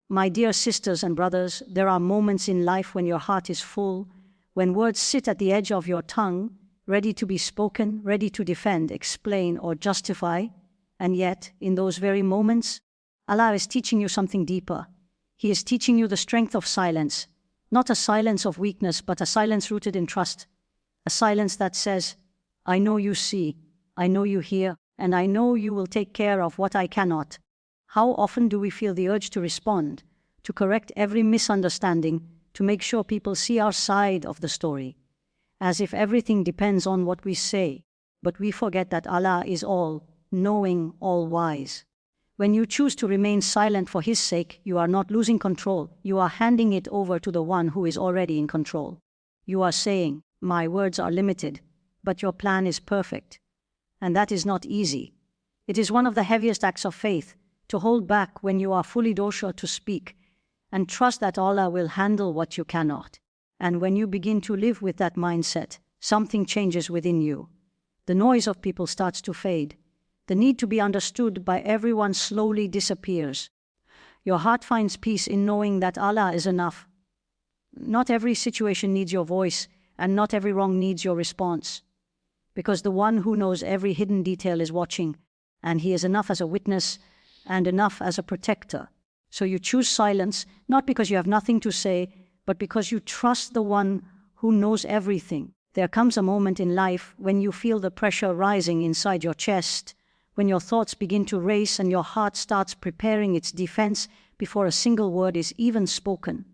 My dear sisters and brothers, there are moments in life when your heart is full, when words sit at the edge of your tongue, ready to be spoken, ready to defend, explain, or justify. And yet, in those very moments, Allah is teaching you something deeper. He is teaching you the strength of silence, not a silence of weakness, but a silence rooted in trust. A silence that says, I know you see, I know you hear, and I know you will take care of what I cannot. How often do we feel the urge to respond, to correct every misunderstanding, to make sure people see our side of the story, as if everything depends on what we say, but we forget that Allah is all-knowing, all-wise. When you choose to remain silent for His sake, you are not losing control, you are handing it over to the one who is already in control. You are saying, my words are limited, but your plan is perfect. And that is not easy. It is one of the heaviest acts of faith, to hold back when you are fully dosha to speak, and trust that Allah will handle what you cannot. And when you begin to live with that mindset, something changes within you. The noise of people starts to fade. The need to be understood by everyone slowly disappears. Your heart finds peace in knowing that Allah is enough. Not every situation needs your voice, and not every wrong needs your response. Because the one who knows every hidden detail is watching, and He is enough as a witness and enough as a protector. So you choose silence, not because you have nothing to say, but because you trust the one who knows everything. There comes a moment in life when you feel the pressure rising inside your chest, when your thoughts begin to race and your heart starts preparing its defense before a single word is even spoken.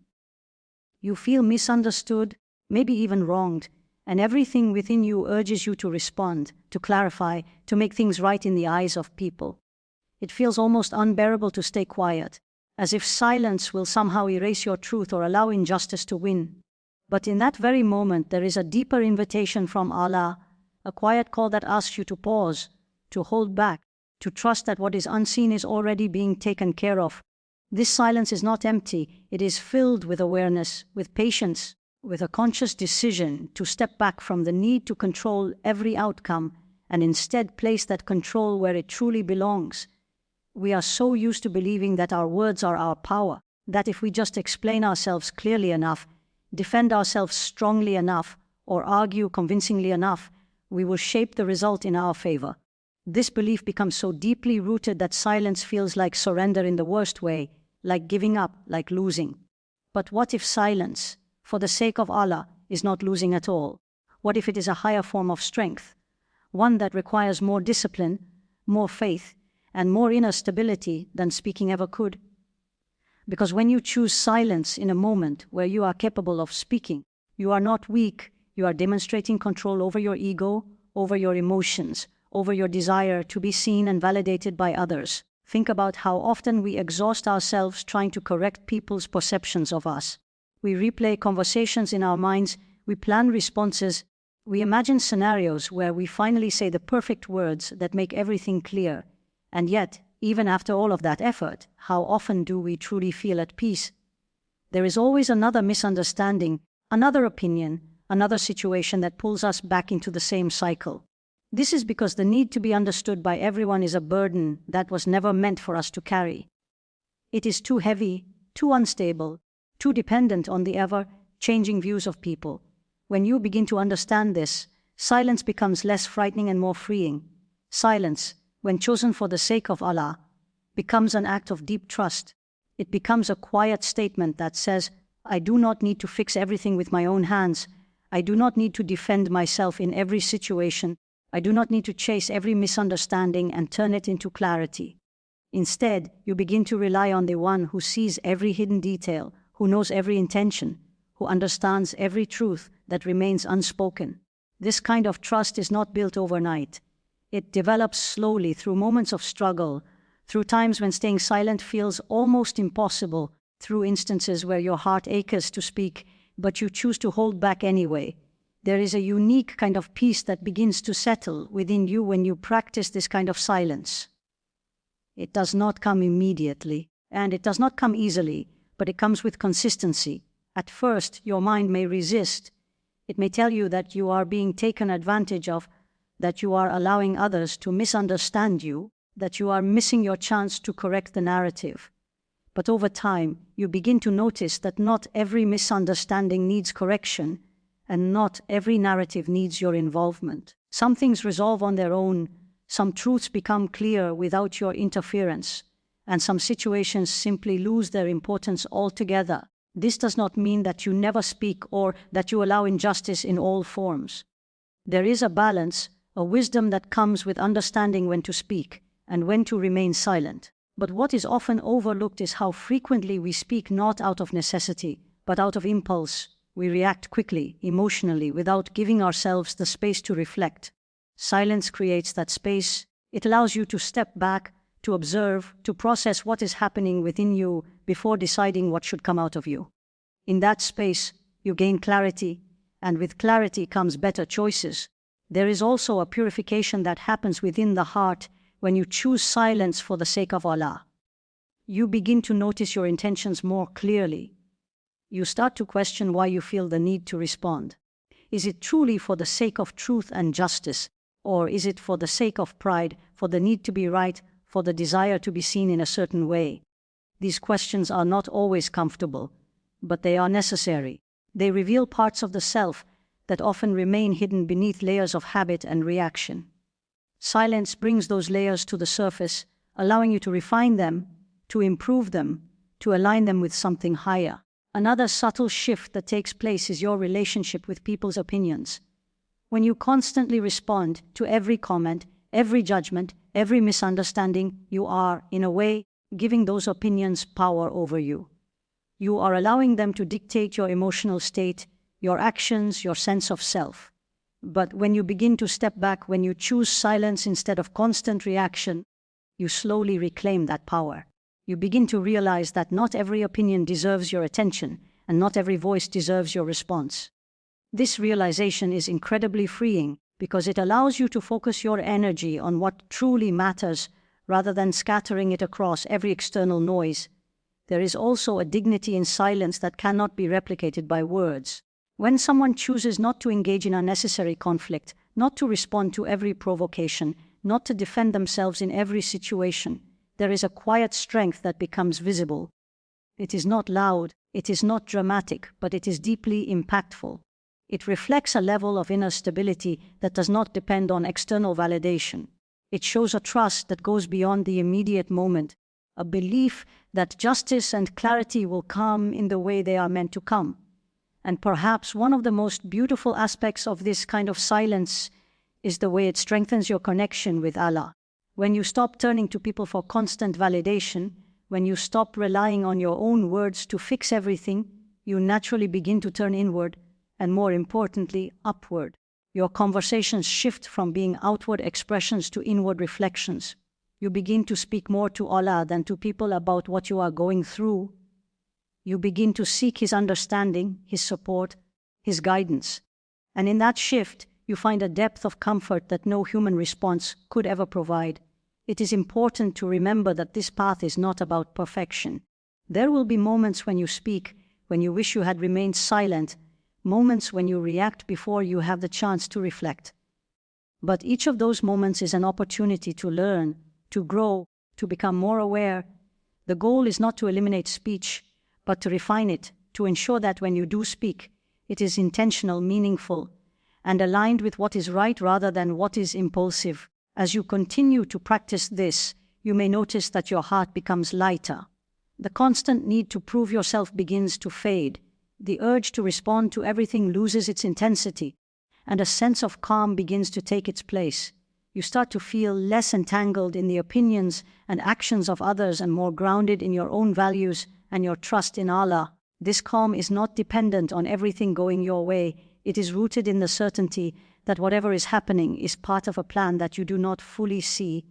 You feel misunderstood, maybe even wronged, and everything within you urges you to respond, to clarify, to make things right in the eyes of people. It feels almost unbearable to stay quiet, as if silence will somehow erase your truth or allow injustice to win. But in that very moment, there is a deeper invitation from Allah, a quiet call that asks you to pause, to hold back, to trust that what is unseen is already being taken care of. This silence is not empty, it is filled with awareness, with patience, with a conscious decision to step back from the need to control every outcome and instead place that control where it truly belongs. We are so used to believing that our words are our power, that if we just explain ourselves clearly enough, defend ourselves strongly enough, or argue convincingly enough, we will shape the result in our favor. This belief becomes so deeply rooted that silence feels like surrender in the worst way, like giving up, like losing. But what if silence, for the sake of Allah, is not losing at all? What if it is a higher form of strength, one that requires more discipline, more faith, and more inner stability than speaking ever could? Because when you choose silence in a moment where you are capable of speaking, you are not weak, you are demonstrating control over your ego, over your emotions, over your desire to be seen and validated by others. Think about how often we exhaust ourselves trying to correct people's perceptions of us. We replay conversations in our minds, we plan responses, we imagine scenarios where we finally say the perfect words that make everything clear. And yet, even after all of that effort, how often do we truly feel at peace? There is always another misunderstanding, another opinion, another situation that pulls us back into the same cycle. This is because the need to be understood by everyone is a burden that was never meant for us to carry. It is too heavy, too unstable, too dependent on the ever-changing views of people. When you begin to understand this, silence becomes less frightening and more freeing. Silence, when chosen for the sake of Allah, becomes an act of deep trust. It becomes a quiet statement that says, I do not need to fix everything with my own hands. I do not need to defend myself in every situation. I do not need to chase every misunderstanding and turn it into clarity. Instead, you begin to rely on the one who sees every hidden detail, who knows every intention, who understands every truth that remains unspoken. This kind of trust is not built overnight. It develops slowly through moments of struggle, through times when staying silent feels almost impossible, through instances where your heart aches to speak, but you choose to hold back anyway. There is a unique kind of peace that begins to settle within you when you practice this kind of silence. It does not come immediately, and it does not come easily, but it comes with consistency. At first, your mind may resist. It may tell you that you are being taken advantage of, that you are allowing others to misunderstand you, that you are missing your chance to correct the narrative. But over time, you begin to notice that not every misunderstanding needs correction, and not every narrative needs your involvement. Some things resolve on their own, some truths become clear without your interference, and some situations simply lose their importance altogether. This does not mean that you never speak or that you allow injustice in all forms. There is a balance, a wisdom that comes with understanding when to speak and when to remain silent. But what is often overlooked is how frequently we speak not out of necessity, but out of impulse. We react quickly, emotionally, without giving ourselves the space to reflect. Silence creates that space. It allows you to step back, to observe, to process what is happening within you before deciding what should come out of you. In that space, you gain clarity, and with clarity comes better choices. There is also a purification that happens within the heart when you choose silence for the sake of Allah. You begin to notice your intentions more clearly. You start to question why you feel the need to respond. Is it truly for the sake of truth and justice, or is it for the sake of pride, for the need to be right, for the desire to be seen in a certain way? These questions are not always comfortable, but they are necessary. They reveal parts of the self that often remain hidden beneath layers of habit and reaction. Silence brings those layers to the surface, allowing you to refine them, to improve them, to align them with something higher. Another subtle shift that takes place is your relationship with people's opinions. When you constantly respond to every comment, every judgment, every misunderstanding, you are, in a way, giving those opinions power over you. You are allowing them to dictate your emotional state, your actions, your sense of self. But when you begin to step back, when you choose silence instead of constant reaction, you slowly reclaim that power. You begin to realize that not every opinion deserves your attention, and not every voice deserves your response. This realization is incredibly freeing because it allows you to focus your energy on what truly matters rather than scattering it across every external noise. There is also a dignity in silence that cannot be replicated by words. When someone chooses not to engage in unnecessary conflict, not to respond to every provocation, not to defend themselves in every situation, there is a quiet strength that becomes visible. It is not loud, it is not dramatic, but it is deeply impactful. It reflects a level of inner stability that does not depend on external validation. It shows a trust that goes beyond the immediate moment, a belief that justice and clarity will come in the way they are meant to come. And perhaps one of the most beautiful aspects of this kind of silence is the way it strengthens your connection with Allah. When you stop turning to people for constant validation, when you stop relying on your own words to fix everything, you naturally begin to turn inward, and more importantly, upward. Your conversations shift from being outward expressions to inward reflections. You begin to speak more to Allah than to people about what you are going through. You begin to seek His understanding, His support, His guidance. And in that shift, you find a depth of comfort that no human response could ever provide. It is important to remember that this path is not about perfection. There will be moments when you speak, when you wish you had remained silent, moments when you react before you have the chance to reflect. But each of those moments is an opportunity to learn, to grow, to become more aware. The goal is not to eliminate speech, but to refine it, to ensure that when you do speak, it is intentional, meaningful, and aligned with what is right rather than what is impulsive. As you continue to practice this, you may notice that your heart becomes lighter. The constant need to prove yourself begins to fade. The urge to respond to everything loses its intensity, and a sense of calm begins to take its place. You start to feel less entangled in the opinions and actions of others and more grounded in your own values and your trust in Allah. This calm is not dependent on everything going your way. It is rooted in the certainty that whatever is happening is part of a plan that you do not fully see,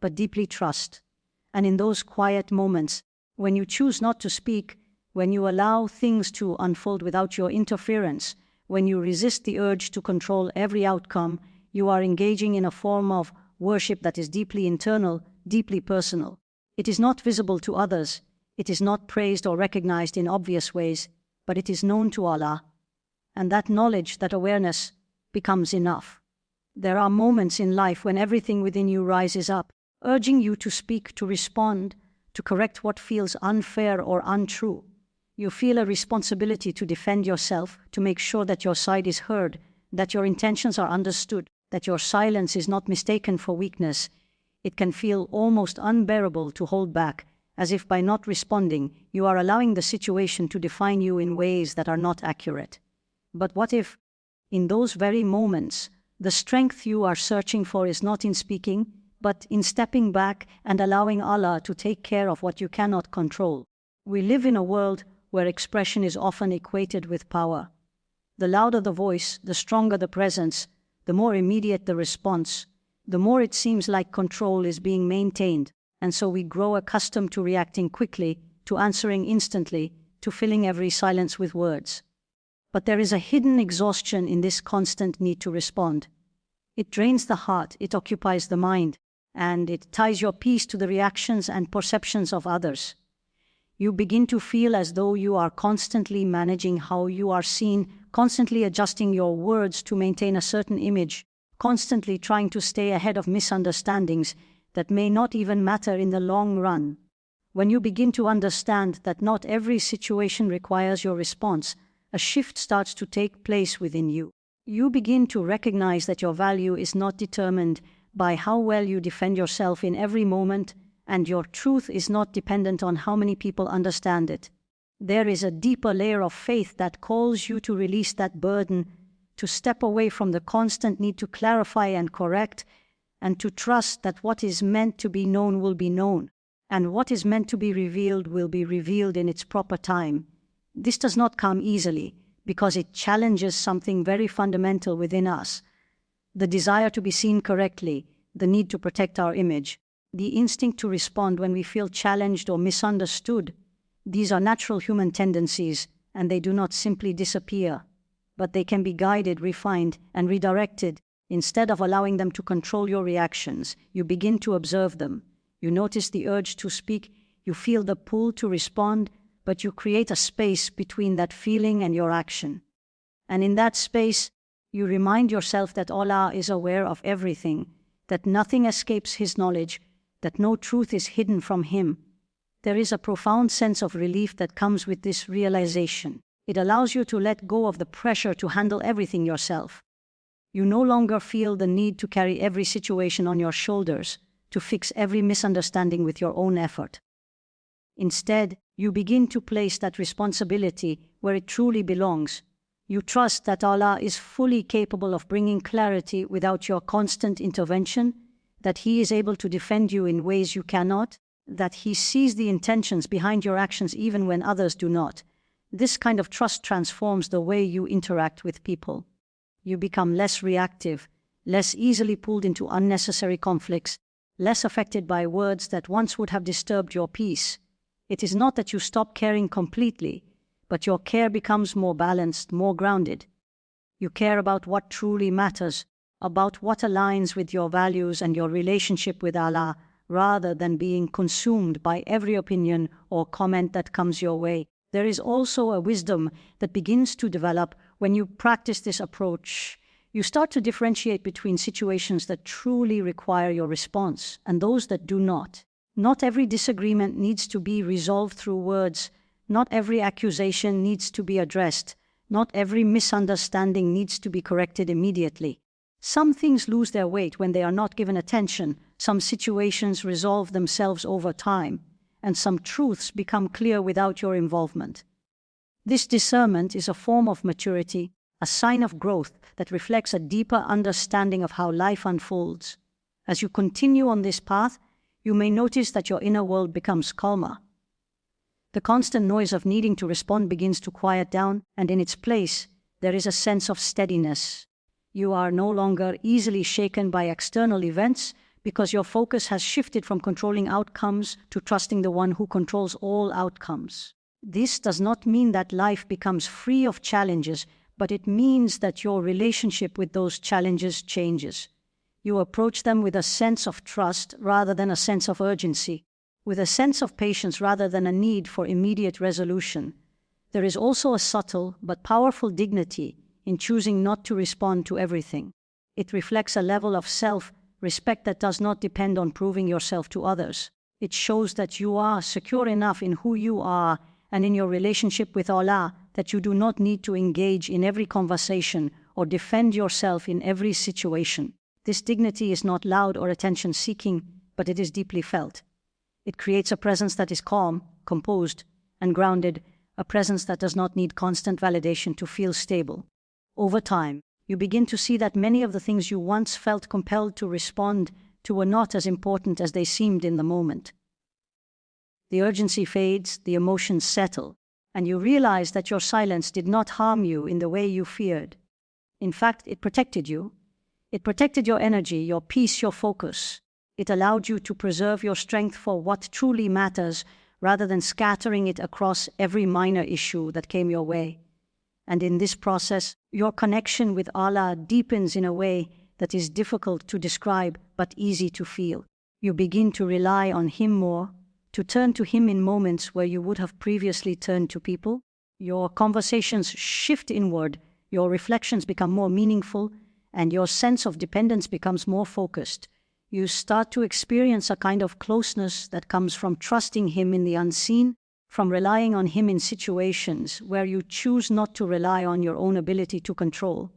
but deeply trust. And in those quiet moments, when you choose not to speak, when you allow things to unfold without your interference, when you resist the urge to control every outcome, you are engaging in a form of worship that is deeply internal, deeply personal. It is not visible to others. It is not praised or recognized in obvious ways, but it is known to Allah. And that knowledge, that awareness, becomes enough. There are moments in life when everything within you rises up, urging you to speak, to respond, to correct what feels unfair or untrue. You feel a responsibility to defend yourself, to make sure that your side is heard, that your intentions are understood, that your silence is not mistaken for weakness. It can feel almost unbearable to hold back, as if by not responding, you are allowing the situation to define you in ways that are not accurate. But what if, in those very moments, the strength you are searching for is not in speaking, but in stepping back and allowing Allah to take care of what you cannot control? We live in a world where expression is often equated with power. The louder the voice, the stronger the presence, the more immediate the response, the more it seems like control is being maintained, and so we grow accustomed to reacting quickly, to answering instantly, to filling every silence with words. But there is a hidden exhaustion in this constant need to respond. It drains the heart, it occupies the mind, and it ties your peace to the reactions and perceptions of others. You begin to feel as though you are constantly managing how you are seen, constantly adjusting your words to maintain a certain image, constantly trying to stay ahead of misunderstandings that may not even matter in the long run. When you begin to understand that not every situation requires your response, a shift starts to take place within you. You begin to recognize that your value is not determined by how well you defend yourself in every moment, and your truth is not dependent on how many people understand it. There is a deeper layer of faith that calls you to release that burden, to step away from the constant need to clarify and correct, and to trust that what is meant to be known will be known, and what is meant to be revealed will be revealed in its proper time. This does not come easily, because it challenges something very fundamental within us: the desire to be seen correctly, the need to protect our image, the instinct to respond when we feel challenged or misunderstood. These are natural human tendencies, and they do not simply disappear, but they can be guided, refined, and redirected. Instead of allowing them to control your reactions, you begin to observe them. You notice the urge to speak, you feel the pull to respond, but you create a space between that feeling and your action. And in that space, you remind yourself that Allah is aware of everything, that nothing escapes His knowledge, that no truth is hidden from Him. There is a profound sense of relief that comes with this realization. It allows you to let go of the pressure to handle everything yourself. You no longer feel the need to carry every situation on your shoulders, to fix every misunderstanding with your own effort. Instead, you begin to place that responsibility where it truly belongs. You trust that Allah is fully capable of bringing clarity without your constant intervention, that He is able to defend you in ways you cannot, that He sees the intentions behind your actions even when others do not. This kind of trust transforms the way you interact with people. You become less reactive, less easily pulled into unnecessary conflicts, less affected by words that once would have disturbed your peace. It is not that you stop caring completely, but your care becomes more balanced, more grounded. You care about what truly matters, about what aligns with your values and your relationship with Allah, rather than being consumed by every opinion or comment that comes your way. There is also a wisdom that begins to develop when you practice this approach. You start to differentiate between situations that truly require your response and those that do not. Not every disagreement needs to be resolved through words. Not every accusation needs to be addressed. Not every misunderstanding needs to be corrected immediately. Some things lose their weight when they are not given attention. Some situations resolve themselves over time, and some truths become clear without your involvement. This discernment is a form of maturity, a sign of growth that reflects a deeper understanding of how life unfolds. As you continue on this path, you may notice that your inner world becomes calmer. The constant noise of needing to respond begins to quiet down, and in its place, there is a sense of steadiness. You are no longer easily shaken by external events because your focus has shifted from controlling outcomes to trusting the one who controls all outcomes. This does not mean that life becomes free of challenges, but it means that your relationship with those challenges changes. You approach them with a sense of trust rather than a sense of urgency, with a sense of patience rather than a need for immediate resolution. There is also a subtle but powerful dignity in choosing not to respond to everything. It reflects a level of self-respect that does not depend on proving yourself to others. It shows that you are secure enough in who you are and in your relationship with Allah that you do not need to engage in every conversation or defend yourself in every situation. This dignity is not loud or attention-seeking, but it is deeply felt. It creates a presence that is calm, composed, and grounded, a presence that does not need constant validation to feel stable. Over time, you begin to see that many of the things you once felt compelled to respond to were not as important as they seemed in the moment. The urgency fades, the emotions settle, and you realize that your silence did not harm you in the way you feared. In fact, it protected you. It protected your energy, your peace, your focus. It allowed you to preserve your strength for what truly matters, rather than scattering it across every minor issue that came your way. And in this process, your connection with Allah deepens in a way that is difficult to describe but easy to feel. You begin to rely on Him more, to turn to Him in moments where you would have previously turned to people. Your conversations shift inward, your reflections become more meaningful, and your sense of dependence becomes more focused. You start to experience a kind of closeness that comes from trusting Him in the unseen, from relying on Him in situations where you choose not to rely on your own ability to control.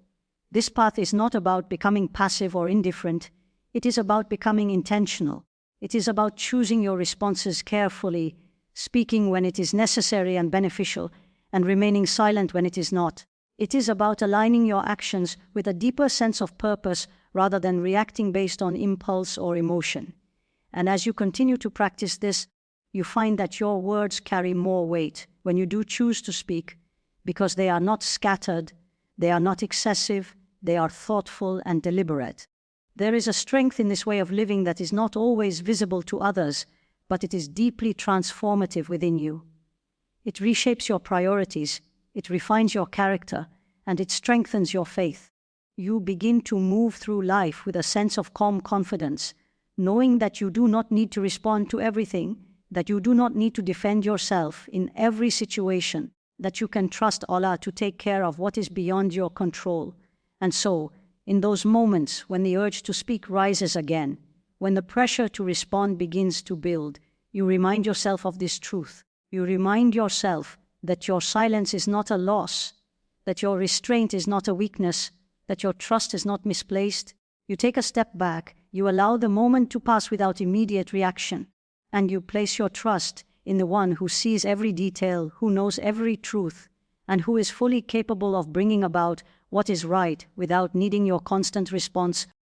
This path is not about becoming passive or indifferent. It is about becoming intentional. It is about choosing your responses carefully, speaking when it is necessary and beneficial, and remaining silent when it is not. It is about aligning your actions with a deeper sense of purpose rather than reacting based on impulse or emotion. And as you continue to practice this, you find that your words carry more weight when you do choose to speak, because they are not scattered, they are not excessive, they are thoughtful and deliberate. There is a strength in this way of living that is not always visible to others, but it is deeply transformative within you. It reshapes your priorities, it refines your character, and it strengthens your faith. You begin to move through life with a sense of calm confidence, knowing that you do not need to respond to everything, that you do not need to defend yourself in every situation, that you can trust Allah to take care of what is beyond your control. And so, in those moments when the urge to speak rises again, when the pressure to respond begins to build, you remind yourself of this truth. You remind yourself that your silence is not a loss, that your restraint is not a weakness, that your trust is not misplaced. You take a step back, you allow the moment to pass without immediate reaction, and you place your trust in the one who sees every detail, who knows every truth, and who is fully capable of bringing about what is right without needing your constant response